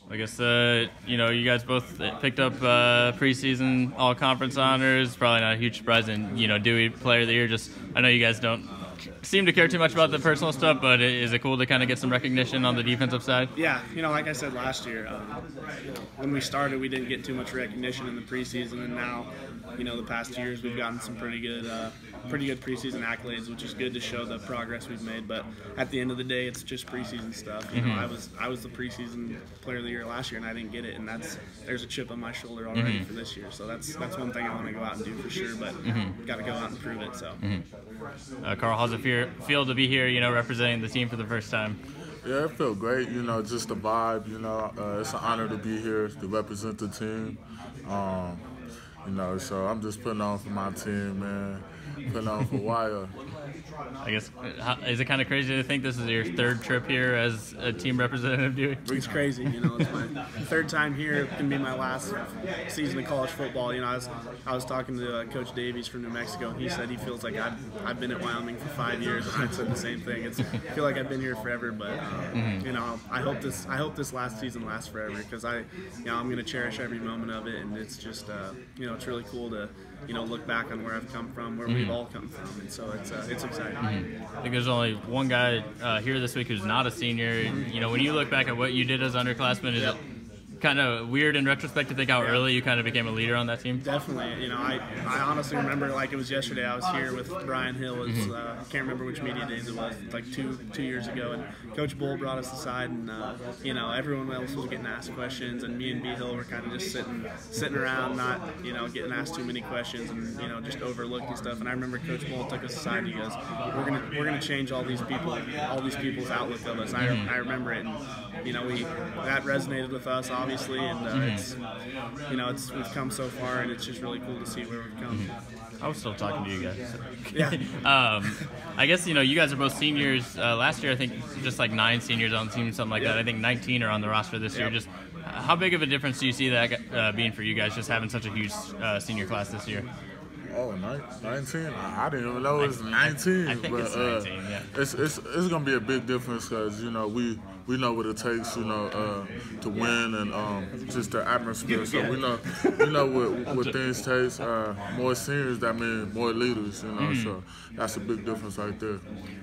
I guess, you guys both picked up preseason all-conference honors. Probably not a huge surprise. And, Dewey Player of the Year. I know you guys don't seem to care too much about the personal stuff, but is it cool to kind of get some recognition on the defensive side? Yeah, like I said last year, when we started, we didn't get too much recognition in the preseason, and now, the past 2 years we've gotten some pretty good preseason accolades, which is good to show the progress we've made. But at the end of the day, it's just preseason stuff. I was the preseason Player of the Year last year, and I didn't get it, and there's a chip on my shoulder already for this year. So that's one thing I want to go out and do for sure, but got to go out and prove it. So, Carl, how's it feel to be here? Representing the team for the first time. Yeah, it felt great. Just the vibe. It's an honor to be here to represent the team. So I'm just putting on for my team, man. Putting on for Wire. I guess, is it kind of crazy to think this is your third trip here as a team representative, Dewey? It's crazy, it's my third time here. It can be my last season of college football. I was talking to Coach Davies from New Mexico, and he said he feels like I've been at Wyoming for 5 years, and I said the same thing. I feel like I've been here forever, but I hope this last season lasts forever, because I'm going to cherish every moment of it, and it's just it's really cool to look back on where I've come from, where we've all come from, and so it's exciting. I think there's only one guy here this week who's not a senior. When you look back at what you did as underclassmen, is it kind of weird in retrospect to think how early you kind of became a leader on that team? Definitely. I honestly remember like it was yesterday. I was here with Brian Hill. I can't remember which media days it was, like two years ago, and Coach Bull brought us aside, and everyone else was getting asked questions, and me and B Hill were kind of just sitting around, not getting asked too many questions, and just overlooking stuff. And I remember Coach Bull took us aside, and he goes, "We're gonna change all these people's outlook of us." I remember it, and that resonated with us, obviously, and we've come so far, and it's just really cool to see where we've come. I was still talking to you guys. Yeah. I guess you guys are both seniors. Last year, I think just like 9 seniors on the team, something like that. I think 19 are on the roster this year. Just how big of a difference do you see that being for you guys, just having such a huge senior class this year? Oh, 19? I didn't even know it was 19. I think it's 19, yeah. It's going to be a big difference because, we know what it takes, to win, and just the atmosphere. So we know what things take. More seniors, that means more leaders, so that's a big difference right there.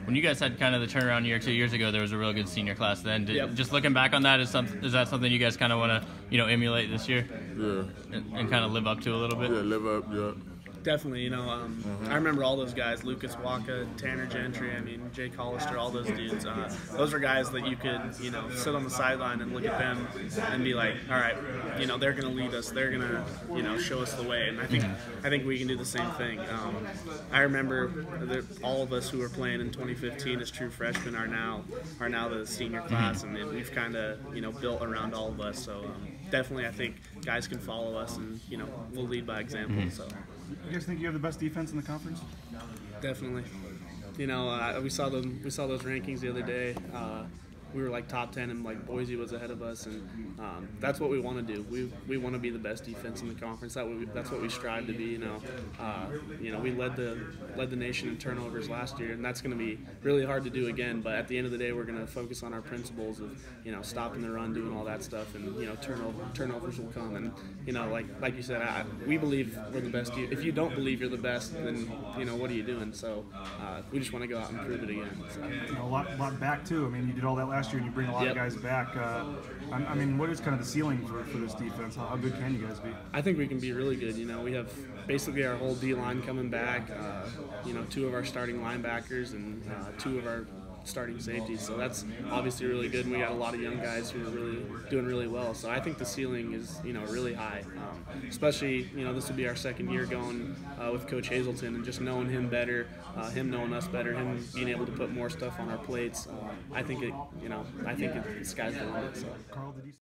When you guys had kind of the turnaround year 2 years ago, there was a real good senior class then. Just looking back on that, is that something you guys kind of want to, emulate this year? Yeah. And kind of live up to a little bit? Yeah, live up, yeah. Definitely, I remember all those guys, Lucas Waka, Tanner Gentry, Jay Collister, all those dudes. Those are guys that you could, sit on the sideline and look at them and be like, all right, they're going to lead us. They're going to, show us the way. And I think we can do the same thing. I remember that all of us who were playing in 2015 as true freshmen are now the senior class, and we've kind of, built around all of us. So definitely, I think guys can follow us, and we'll lead by example. So. You guys think you have the best defense in the conference? Definitely. We saw those rankings the other day. We were like top 10, and like Boise was ahead of us, and that's what we want to do. We want to be the best defense in the conference. That's what we strive to be. We led the nation in turnovers last year, and that's going to be really hard to do again. But at the end of the day, we're going to focus on our principles of stopping the run, doing all that stuff, and turnovers will come. And like you said, we believe we're the best. If you don't believe you're the best, then what are you doing? So we just want to go out and prove it again. So. A lot back too. You did all that last year, and you bring a lot of guys back. What is kind of the ceiling for this defense? How good can you guys be? I think we can be really good. We have basically our whole D-line coming back, 2 of our starting linebackers and 2 of our starting safeties. So that's obviously really good, and we got a lot of young guys who are doing really well. So I think the ceiling is really high, especially this will be our second year going with Coach Hazelton, and just knowing him better, him knowing us better, him being able to put more stuff on our plates. I think the sky's the limit. So. Carl, did you